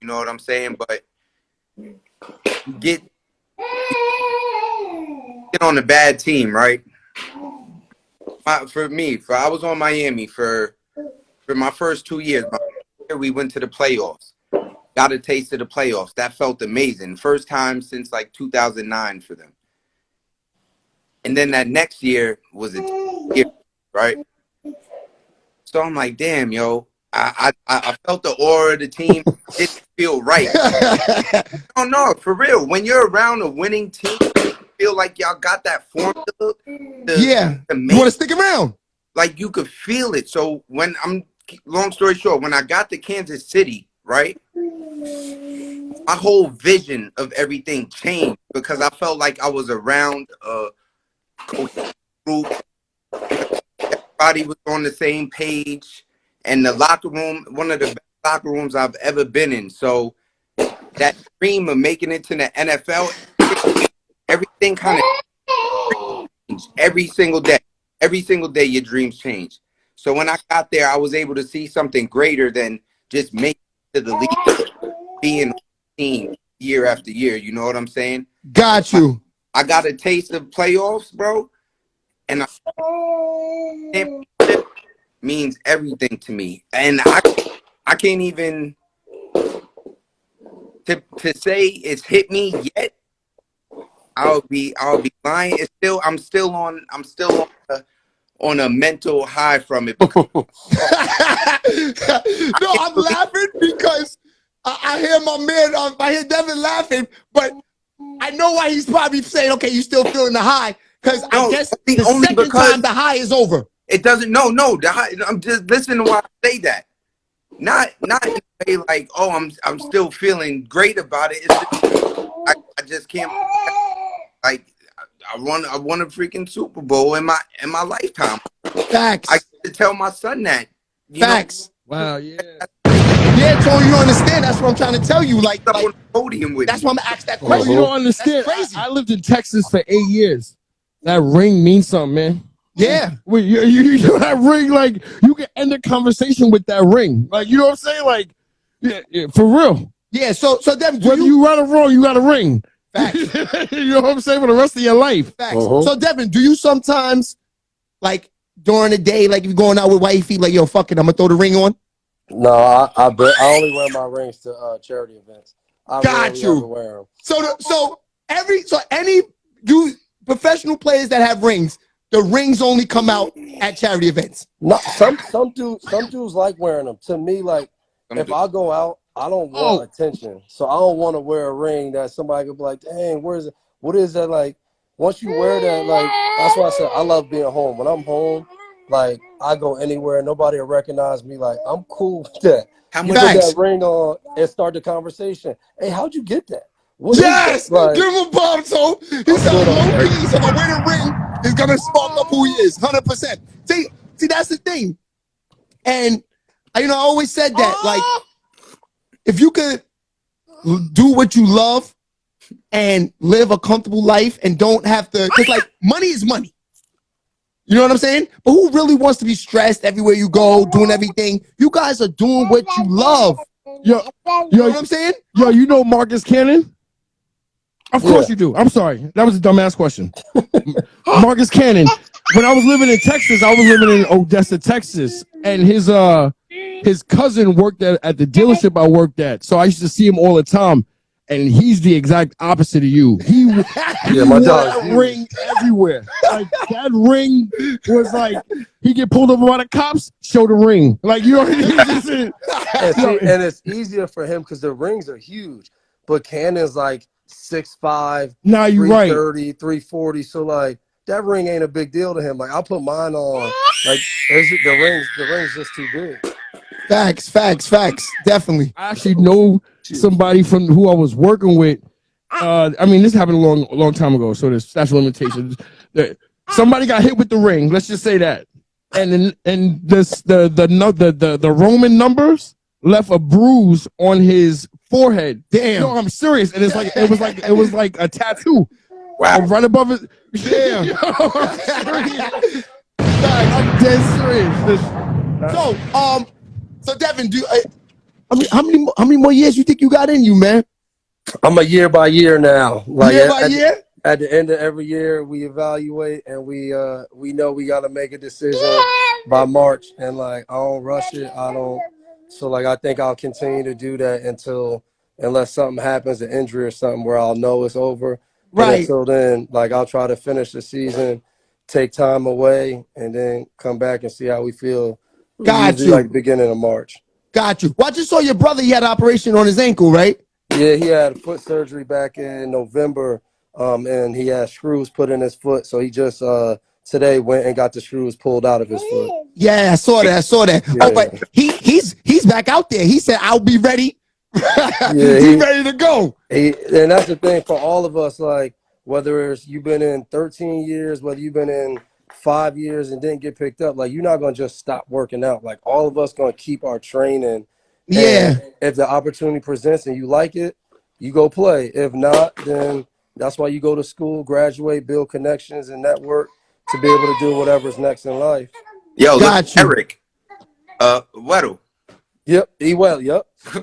you know what I'm saying? But get on a bad team, right? I was on Miami for my first 2 years. We went to the playoffs. Got a taste of the playoffs. That felt amazing. First time since like 2009 for them. And then that next year was a year, right? So I'm like, damn, yo, I felt the aura of the team. It didn't feel right. No, for real. When you're around a winning team, you feel like y'all got that formula. You want to stick around. Like, you could feel it. So long story short, when I got to Kansas City, right, my whole vision of everything changed because I felt like I was around a cohesive group. Everybody was on the same page, and the locker room, one of the best locker rooms I've ever been in. So that dream of making it to the NFL, everything kind of changed every single day. Every single day, your dreams change. So when I got there, I was able to see something greater than just making it to the league, being on the team year after year. You know what I'm saying? Got you. I got a taste of playoffs, bro, and championship means everything to me. And I can't even to say it's hit me yet. I'll be lying. I'm still on a mental high from it. No, I'm laughing because I hear my man, I hear Devin laughing, but I know why he's probably saying, okay, you still feeling the high, because I guess the only second because time the high is over. It doesn't. No. The high, I'm just listening to why I say that. Not in a way like, oh, I'm still feeling great about it. It's just, I just can't. Like, I won a freaking Super Bowl in my lifetime. Facts. I get to tell my son that. Facts. Wow, yeah. Yeah, Tony, you understand? That's what I'm trying to tell you. Like Up on the podium with that's me. why I'm gonna ask that Bro, question. you don't understand. That's crazy. I lived in Texas for 8 years. That ring means something, man. Yeah. Wait, you that ring, like, you can end a conversation with that ring. Like, you know what I'm saying? Like, yeah, for real. Yeah. So Devin, Whether you right or wrong, you got a ring. Facts. You know what I'm saying? For the rest of your life. Facts. So Devin, do you sometimes, like, during the day, like if you're going out with wifey, like, yo, fuck it, I'm gonna throw the ring on? No, I only wear my rings to charity events. I Got rarely you. ever wear them. So any professional players that have rings, the rings only come out at charity events. No, some dudes like wearing them. To me, like if I go out, I don't want attention, so I don't want to wear a ring that somebody could be like, "Dang, where is it? What is that like?" Once you wear that, like that's why I said I love being home. When I'm home, like I go anywhere, nobody will recognize me. Like I'm cool with that. How You much? put that ring on and start the conversation. Hey, how'd you get that? What is Yes, that? Like, give him a bomb. So he said low key. So the winning ring is gonna spark up who he is, 100%. See, that's the thing. And I always said that, like, if you could do what you love and live a comfortable life and don't have to, because like money is money. You know what I'm saying? But who really wants to be stressed everywhere you go, doing everything? You guys are doing what you love. Yo, You know what I'm saying? Yo, you know Marcus Cannon? Of course you do. I'm sorry. That was a dumbass question. Marcus Cannon. When I was living in Texas, I was living in Odessa, Texas, and his cousin worked at the dealership I worked at. So I used to see him all the time, and he's the exact opposite of you. He wore that ring everywhere. Like that ring was like he get pulled over by the cops, show the ring. Like you know, and it's easier for him because the rings are huge, but Cannon's like 6'5", now you're 330, right. 340. So like that ring ain't a big deal to him. Like I'll put mine on. Like the ring's just too big. Facts. Definitely. I actually know somebody from who I was working with. I mean, this happened a long time ago, so there's statute of limitations. Somebody got hit with the ring. Let's just say that, and the Roman numbers left a bruise on his forehead. Damn. No, I'm serious, and it was like a tattoo. Wow. Right above it. Damn. Yo, I'm dead serious. So Devin, how many more years you think you got in you, man? I'm a year by year now. Like year by year? At the end of every year, we evaluate and we know we got to make a decision by March. And like I don't rush it. So like I think I'll continue to do that unless something happens, an injury or something where I'll know it's over. But right. Until then, like I'll try to finish the season, take time away, and then come back and see how we feel. Got Usually you. like beginning of March. Got you. Well, I just saw your brother. He had an operation on his ankle, right? Yeah, he had foot surgery back in November, and he had screws put in his foot. So he just today went and got the screws pulled out of his foot. Yeah, I saw that. Yeah. Oh, but he's back out there. He said, "I'll be ready He's ready to go. And that's the thing for all of us, like, whether it's you've been in 13 years, whether you've been in 5 years and didn't get picked up, like, you're not going to just stop working out. Like, all of us going to keep our training. Yeah. And if the opportunity presents and you like it, you go play. If not, then that's why you go to school, graduate, build connections and network to be able to do whatever's next in life. Yo, look, Eric. Weddle. Yep. Yep. When he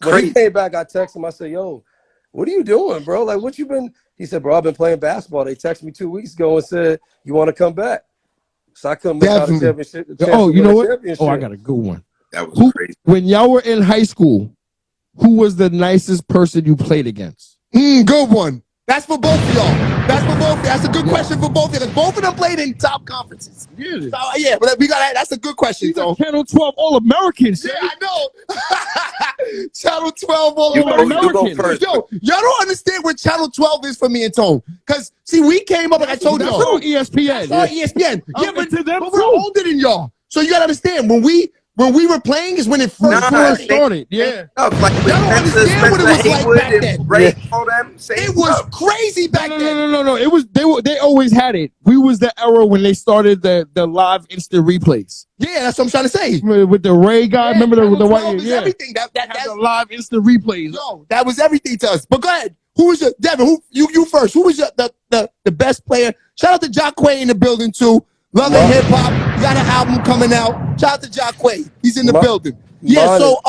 Crazy. came back, I texted him. I said, yo, what are you doing, bro? Like, what you been? He said, bro, I've been playing basketball. They texted me 2 weeks ago and said, you want to come back? So I couldn't miss out a championship. Oh, you know what? Oh, I got a good one. That was crazy. When y'all were in high school, who was the nicest person you played against? Good one. That's for both of y'all. That's a good question for both of them. Both of them played in top conferences. Yeah. So, yeah, but we got that's a good question. He's a Channel 12 All-American. Yeah, I know. Channel 12 You go All-American. first. Yo, y'all don't understand what Channel 12 is for me and Tone. Because, see, we came up, like I told That's y'all. on ESPN. That's on ESPN. Yeah, but but we're older than y'all. So you got to understand, when we were playing is when it first started. Yeah. Like y'all don't understand what it was like back then. All them, it was crazy back then. No. It was they always had it. We was the era when they started the live instant replays. Yeah, that's what I'm trying to say. With the Ray guy, remember the white? Yeah, everything. That's the live instant replays. Yo, that was everything to us. But go ahead. Who was your Devin? You first? Who was the best player? Shout out to Jacquay in the building too. Love and hip hop. You got an album coming out. Shout out to Jacquay. He's in the building. Yeah. So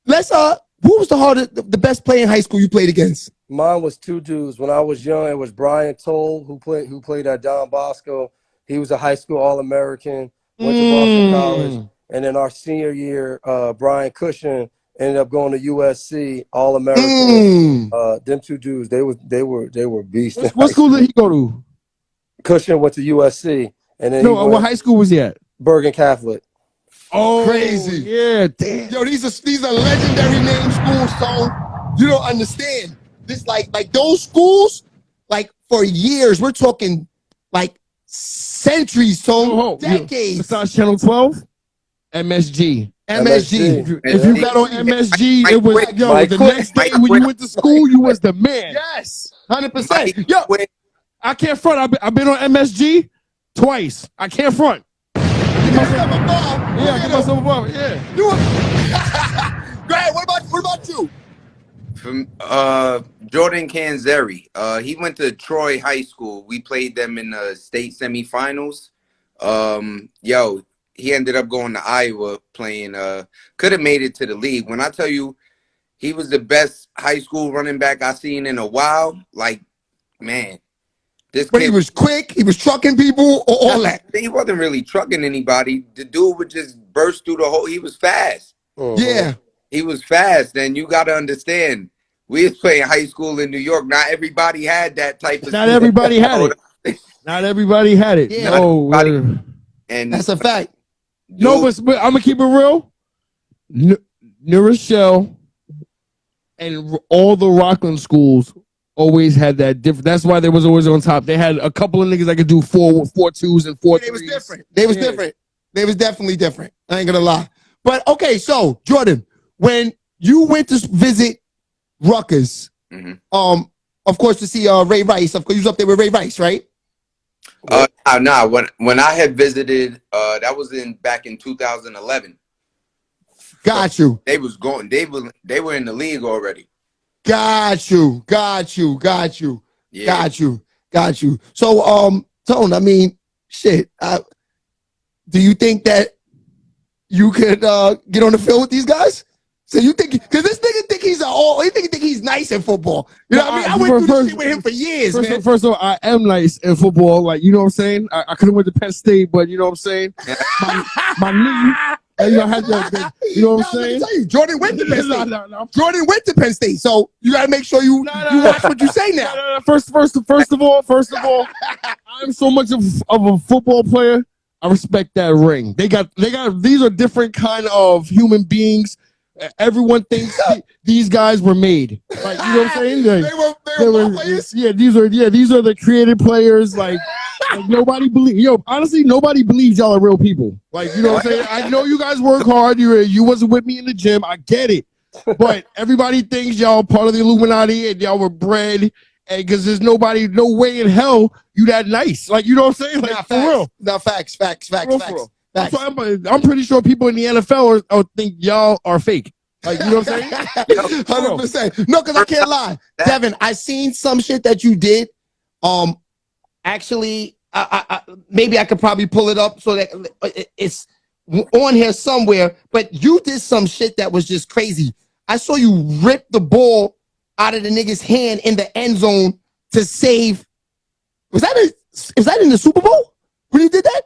let's who was the best player in high school you played against? Mine was two dudes. When I was young, it was Brian Toll, who played at Don Bosco. He was a high school All-American, went to Boston College. And then our senior year, Brian Cushion ended up going to USC, All-American. Them two dudes, they were beasts. What school did he go to? Cushion went to USC. And then what high school was he at? Bergen Catholic. Oh, crazy. Yeah, damn. Yo, these are legendary name schools, so you don't understand. This like those schools, like for years, we're talking like centuries, so decades. Besides Channel 12, MSG. MSG. If you got on MSG, it was the next day when you went to school, you was the man. Yes, 100%. Yo, I can't front. I've been on MSG twice. I can't front. Give myself above. Yeah. Go ahead. What about you? From Jordan Canzeri. He went to Troy High School. We played them in the state semifinals. He ended up going to Iowa playing. Could have made it to the league. When I tell you, he was the best high school running back I've seen in a while. Like, man. But he was quick. He was trucking people. All that. He wasn't really trucking anybody. The dude would just burst through the whole. He was fast. Yeah. He was fast. And you got to understand, we was playing high school in New York. Not everybody had that type of. Not everybody had it. Not everybody had it. Yeah. No. And that's a fact. No, but I'm gonna keep it real. New Rochelle and all the Rockland schools always had that different. That's why they was always on top. They had a couple of niggas that could do 4.2s and 4.3s. They was different. They was different. They was definitely different. I ain't gonna lie. But okay, so Jordan, when you went to visit Rutgers, of course to see Ray Rice. Of course, you was up there with Ray Rice, right? Nah. When I had visited, that was back in 2011. Got you. They was going. They were in the league already. Got you. Yeah. Got you. So, Tone, I mean, shit. Do you think that you could get on the field with these guys? So you think, because this nigga think he's nice in football. You know what I mean? I went through this shit with him for years, man. First of all, I am nice in football. Like, you know what I'm saying? I could have went to Penn State, but you know what I'm saying? my knee. You know what I'm saying? Tell you, Jordan went to Penn State. Jordan went to Penn State, so you got to make sure you watch what you say now. First of all, I'm so much of a football player. I respect that ring. They got. These are different kind of human beings. Everyone thinks these guys were made. Like, you know what I'm saying? Like, they were players? Yeah, these are the creative players. Like nobody believes. Honestly, nobody believes y'all are real people. Like, you know what I'm saying? I know you guys work hard. You wasn't with me in the gym. I get it. but everybody thinks y'all part of the Illuminati and y'all were bred. And because there's no way in hell you that nice. Like, you know what I'm saying? Like, Nah, for real. No, facts. For real. That's why I'm pretty sure people in the NFL are think y'all are fake. Like, you know what I'm saying? 100%. No, because I can't lie. Devin, I seen some shit that you did. Actually, maybe I could probably pull it up so that it's on here somewhere. But you did some shit that was just crazy. I saw you rip the ball out of the nigga's hand in the end zone to save. Was that in the Super Bowl when you did that?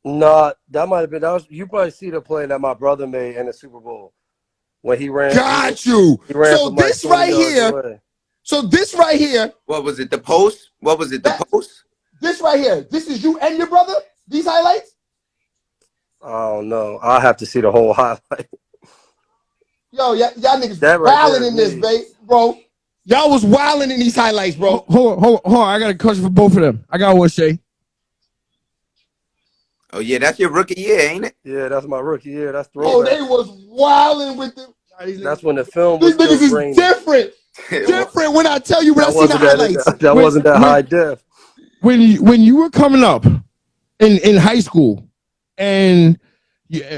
Nah, that might have been. That was, you probably see the play that my brother made in the Super Bowl when he ran. Got you. He ran So from like this 20 right yards here. away. So this right here. What was it? The post? What was it? The post? This right here. This is you and your brother? These highlights? I don't know. I'll have to see the whole highlight. Yo, y'all niggas That right wilding there in is this, me. babe, bro. Y'all was wilding in these highlights, bro. Hold on. I got a question for both of them. I got one, Shay. Oh, yeah, that's your rookie year, ain't it? Yeah, that's my rookie year. That's Oh, throwback. they was wilding with them. That's when the film was These niggas still is grainy. different when I tell you when I see the highlights. That wasn't that high def. When you were coming up in high school, and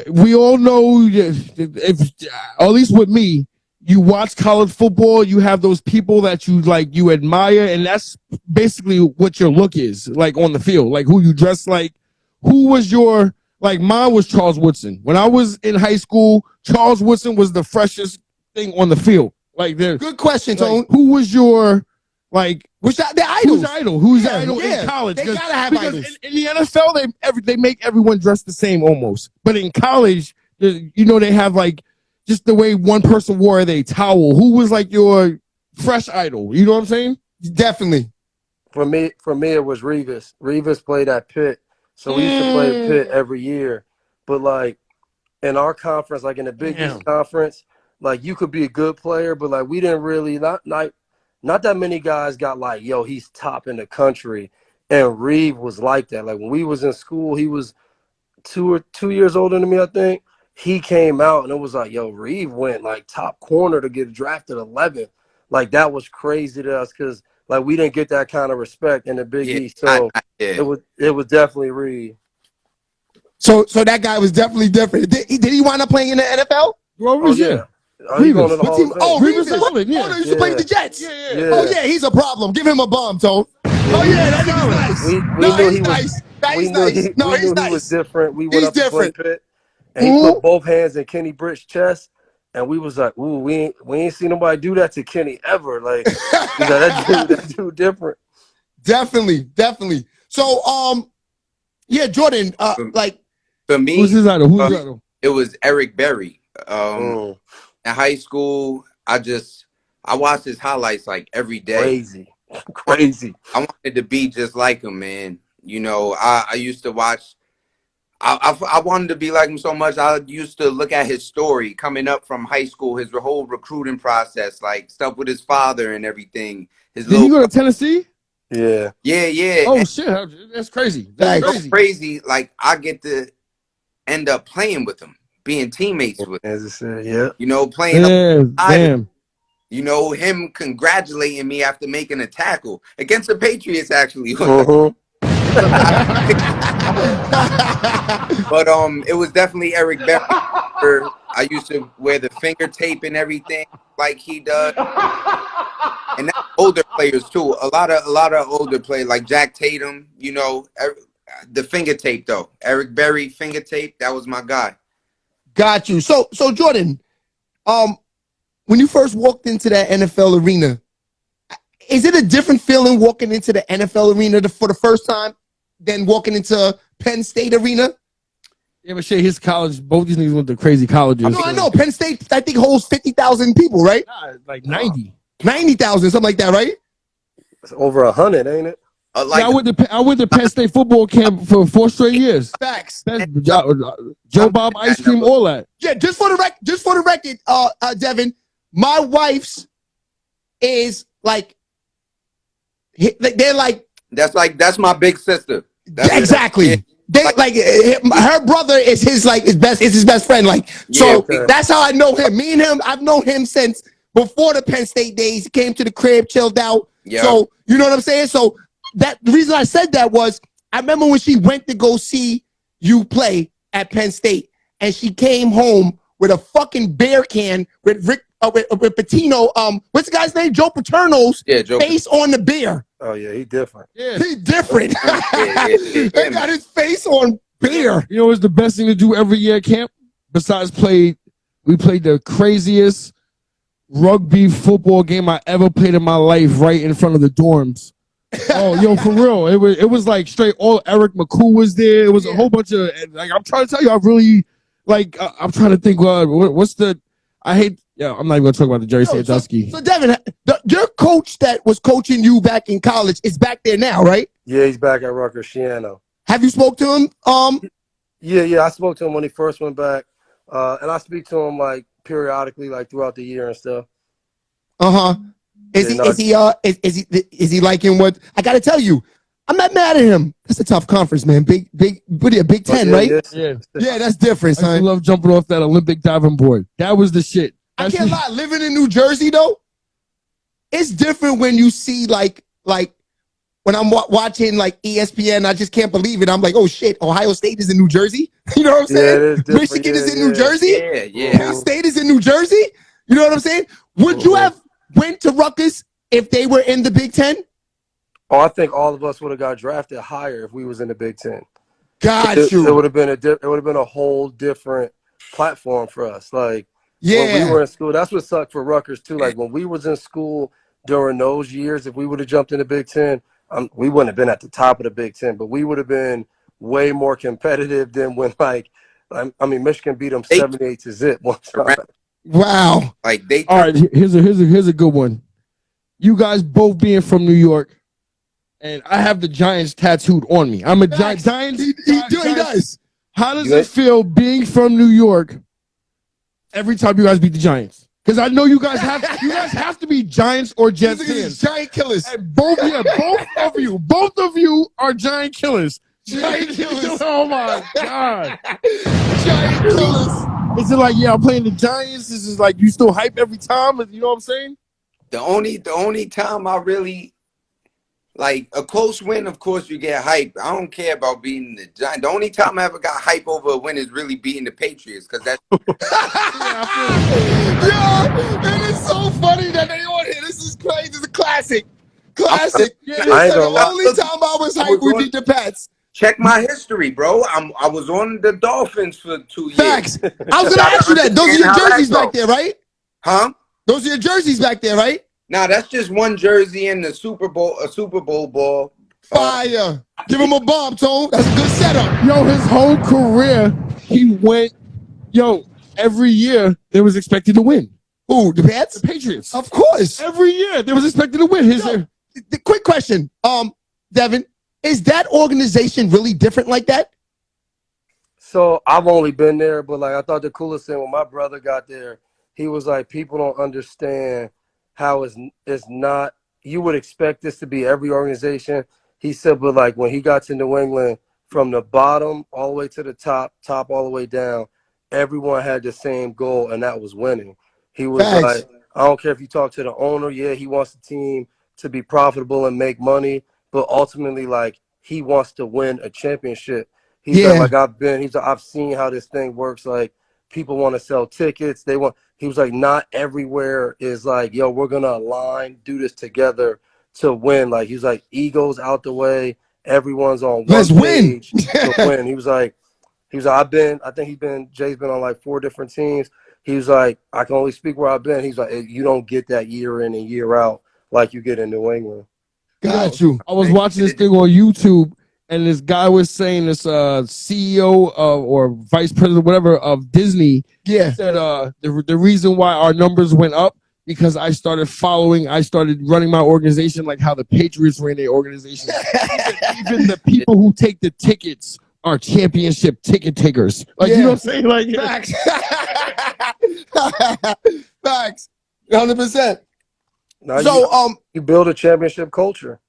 we all know, if at least with me, you watch college football, you have those people that you admire, and that's basically what your look is like on the field, like who you dress like. Who was your, like, mine was Charles Woodson. When I was in high school, Charles Woodson was the freshest thing on the field. Like, good question, Tone. Like, who was your, like, who's the idols? Who's the idol in college? They gotta have idols. In the NFL, they make everyone dress the same almost. But in college, they have like just the way one person wore their towel. Who was like your fresh idol? You know what I'm saying? Definitely. For me, it was Revis. Revis played at Pitt, so we used to play Pitt every year. But like in our conference, like in the Big East Conference, like you could be a good player, but like we didn't really not that many guys got like, yo, he's top in the country. And Reeve was like that. Like when we was in school, he was 2 years older than me, I think. He came out and it was like, yo, Reeve went like top corner to get drafted 11th. Like that was crazy to us because like we didn't get that kind of respect in the Big East. So it was definitely Reeve. So that guy was definitely different. Did he wind up playing in the NFL? What yeah. He's going to the Hall of Fame. Oh, Reeves yeah. Oh, no, he used to play with the Jets. Yeah. Oh, yeah, he's a problem. Give him a bomb, Tone. Oh, yeah, that nigga's nice. We knew he was different. We went He's up to play different. Pitt, and he put both hands in Kenny Britt's chest, and we was like, ooh, we ain't seen nobody do that to Kenny ever. Like, that dude different. Definitely. So, yeah, Jordan, like. For me, who's his idol? Who's his idol? It was Eric Berry. In high school, I watched his highlights like every day. Crazy. I wanted to be just like him, man. You know, I used to watch. I wanted to be like him so much. I used to look at his story coming up from high school, his whole recruiting process, like stuff with his father and everything. Did he go to Tennessee? Yeah. Oh shit, that's crazy. That's crazy. Like I get to end up playing with him, being teammates with him. As I said, yeah. You know, playing. Damn. You know, him congratulating me after making a tackle against the Patriots, actually. Uh-huh. But it was definitely Eric Berry. I used to wear the finger tape and everything like he does. And that's older players too. A lot of older players like Jack Tatum, you know, the finger tape though. Eric Berry finger tape, that was my guy. Got you. So Jordan, when you first walked into that NFL arena, is it a different feeling walking into the NFL arena for the first time than walking into Penn State arena? Yeah, but shit, his college, both these niggas went to crazy colleges. I know. Penn State, I think, holds 50,000 people, right? Nah, like 90. 90,000, something like that, right? It's over 100, ain't it? I went to Penn State football camp for 4 straight years. Facts. Joe Bob ice cream, all that. Yeah, just for the record, Devin, my wife's is like, they're like. That's my big sister. Exactly. They like her brother is his best friend. Like, so that's how I know him. Me and him, I've known him since before the Penn State days. He came to the crib, chilled out. Yeah. So you know what I'm saying? So that the reason I said that was I remember when she went to go see you play at Penn State, and she came home with a fucking beer can with Rick with Patino. What's the guy's name? Joe Paterno's face on the beer. Oh yeah, he different. Yeah, he different. They got his face on beer. You know what's the best thing to do every year at camp? Besides we played the craziest rugby football game I ever played in my life right in front of the dorms. Oh, yo, for real. It was like straight all Eric McCool was there. It was a whole bunch of like I'm trying to tell you, I really like I'm trying to think what's the I hate I'm not even gonna talk about the Jerry Sandusky. So Devin, your coach that was coaching you back in college is back there now, right? Yeah, he's back at Rutgers, Shiano. Have you spoke to him? Yeah, I spoke to him when he first went back. And I speak to him like periodically, like throughout the year and stuff. Is he liking what I gotta tell you? I'm not mad at him. That's a tough conference, man. Big 10, right? Yeah, that's different, son. I love jumping off that Olympic diving board. That was the shit. I can't lie. Living in New Jersey though, it's different when you see like when I'm watching like ESPN. I just can't believe it. I'm like, oh shit, Ohio State is in New Jersey. You know what I'm saying? Michigan is in New Jersey. Penn State is in New Jersey. You know what I'm saying? Would you have went to Rutgers if they were in the Big Ten? Oh, I think all of us would have got drafted higher if we was in the Big Ten. Got you. It would have been a whole different platform for us. Like when we were in school, that's what sucked for Rutgers too. Like when we was in school during those years, if we would have jumped in the Big Ten, we wouldn't have been at the top of the Big Ten, but we would have been way more competitive than when Michigan beat them 78-0 one time. Wow. Like they. All right, here's a good one. You guys both being from New York, and I have the Giants tattooed on me. I'm a Giants. He does. How does it feel being from New York every time you guys beat the Giants? Because I know you guys have to be Giants or Jets fans. Giant killers. And both of you are Giant killers. Giant killers. Oh my God. Giant killers. Is it like, I'm playing the Giants? This is like, you still hype every time? You know what I'm saying? The only time I really like a close win, of course you get hype. I don't care about beating the Giants. The only time I ever got hype over a win is really beating the Patriots, because that's it is so funny that they on here. This is crazy. It's a classic. Classic. I ain't gonna lie. The only time I was hyped, we beat the Pats. Check my history, bro. I was on the Dolphins for 2 years. Facts. I was gonna ask you that. Those are your jerseys back there, right? Huh? Those are your jerseys back there, right? Nah, that's just one jersey in the Super Bowl ball. Fire. Give him a bomb, Tone. That's a good setup. Yo, his whole career, he went, every year they was expected to win. Who, the Pats? The Patriots. Of course. Every year they was expected to win. The quick question, Devin, is that organization really different like that? So I've only been there, but like I thought the coolest thing when my brother got there, he was like, people don't understand how it's not. You would expect this to be every organization. He said, but like when he got to New England, from the bottom all the way to the top all the way down, everyone had the same goal, and that was winning. He was like, I don't care if you talk to the owner. Yeah, he wants the team to be profitable and make money, but ultimately, like, he wants to win a championship. He's like, I've seen how this thing works. Like, people want to sell tickets. He was like, not everywhere is like, yo, we're going to align, do this together to win. Like, he's like, egos out the way. Everyone's on one page to win. He was like, I think Jay's been on like 4 different teams. He was like, I can only speak where I've been. He's like, you don't get that year in and year out like you get in New England. Got you. I was watching this thing on YouTube, and this guy was saying, this CEO or vice president, whatever, of Disney, said the reason why our numbers went up because I started running my organization like how the Patriots ran their organization. Even the people who take the tickets are championship ticket takers. Like, you know what I'm saying? Like, facts. Facts. 100%. So, you build a championship culture.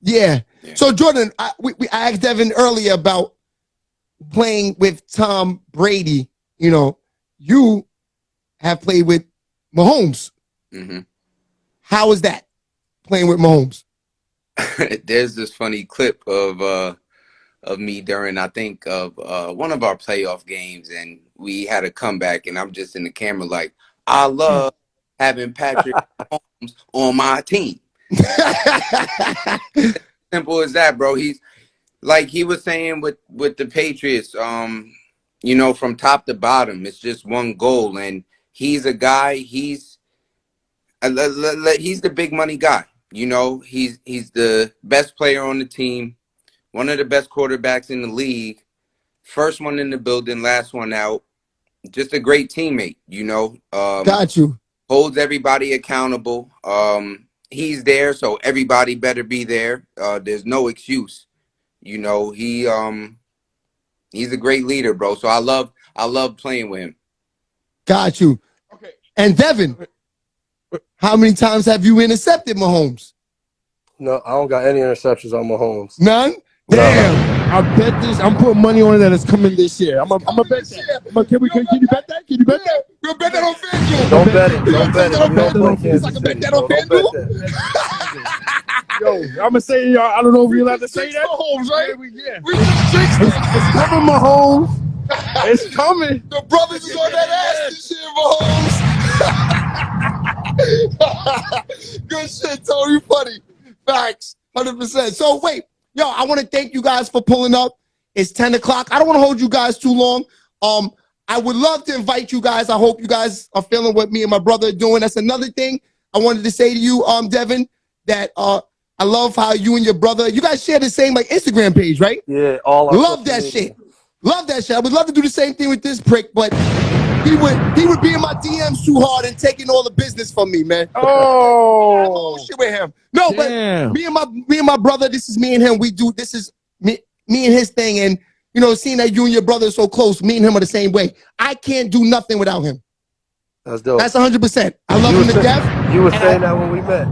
Yeah. So, Jordan, I asked Devin earlier about playing with Tom Brady, you know, you have played with Mahomes. Mm-hmm. How is that playing with Mahomes? There's this funny clip of me during, I think, of one of our playoff games, and we had a comeback, and I'm just in the camera like, I love having Patrick Mahomes on my team. Simple as that, bro. He's like he was saying with the Patriots, you know, from top to bottom, it's just one goal, and he's a guy. He's the big money guy. You know, he's the best player on the team, one of the best quarterbacks in the league, first one in the building, last one out. Just a great teammate. You know, Got you. holds everybody accountable. He's there, so everybody better be there. There's no excuse. You know, he's a great leader, bro. So I love playing with him. Got you. Okay. And Devin, how many times have you intercepted Mahomes? No, I don't got any interceptions on Mahomes. None? No. Damn. I bet this. I'm putting money on it that it's coming this year. I'm gonna bet that. Can you bet that? Can you bet that? We'll bet that on FanDuel. Don't bet it. Don't bet it. We don't play FanDuel. Kansas I can City, bet that so on don't bet FanDuel. that. Yo, I'm gonna say, y'all. I don't know if you're allowed to say that. Mahomes, right? Yeah. We just jinxed it. It's coming, Mahomes. It's coming. The brothers is on that ass this year, Mahomes. Good shit, Tony. Funny. Facts. 100%. So wait, yo, I want to thank you guys for pulling up. It's 10 o'clock. I don't want to hold you guys too long. I would love to invite you guys. I hope you guys are feeling what me and my brother are doing. That's another thing I wanted to say to you, Devin, that I love how you and your brother, you guys share the same like Instagram page, right? Yeah, all our Love that shit. Love that shit. I would love to do the same thing with this prick, but he would be in my DMs too hard and taking all the business from me, man. Oh, Shit with him. No, damn. but me and my brother, this is me and him. This is me and his thing. And you know, seeing that you and your brother are so close, me and him are the same way. I can't do nothing without him. That's dope. That's 100%. I love him to death. You were saying that when we met.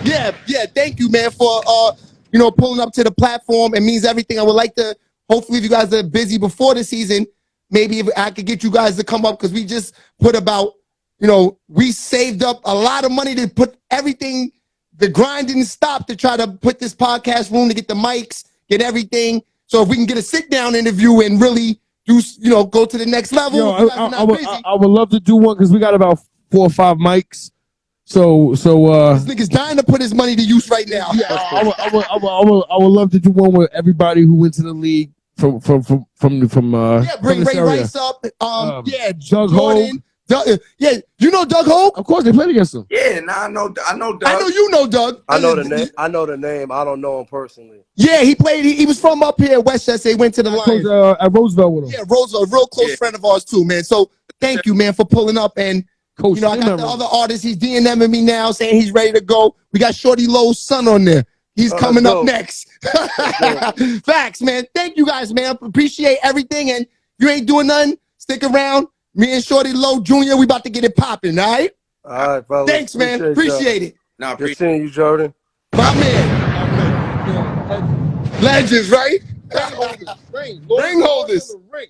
Yeah. Thank you, man, for you know, pulling up to the platform. It means everything. I would like to, hopefully, if you guys are busy before the season, maybe if I could get you guys to come up, because we just put about, you know, we saved up a lot of money to put everything. The grind didn't stop to try to put this podcast room, to get the mics, get everything. So if we can get a sit down interview and really do, you know, go to the next level. Yo, I would love to do one because we got about 4 or 5 mics. So this nigga's dying to put his money to use right now. Yeah, I would love to do one with everybody who went to the league from Bring Ray area. Rice up. Doug Jordan. Yeah, you know Doug Hogue? Of course, they played against him. Yeah, I know Doug. I know you know Doug. I know the name. I know the name. I don't know him personally. Yeah, he played. He was from up here, Westchester. He went to the Lions. At Roosevelt with him. Yeah, Roosevelt, a real close friend of ours too, man. So thank you, man, for pulling up. And Coach, you know, I got the other artist. He's DMing me now, saying he's ready to go. We got Shorty Lowe's son on there. He's coming up next. Facts, man. Thank you guys, man. Appreciate everything. And if you ain't doing nothing, stick around. Me and Shorty Lowe Jr., we about to get it popping, all right? All right, brother. Thanks, man. Appreciate it. No, Good seeing you, Jordan. My man. Legends, right? Ring holders. Ring holders. Ring.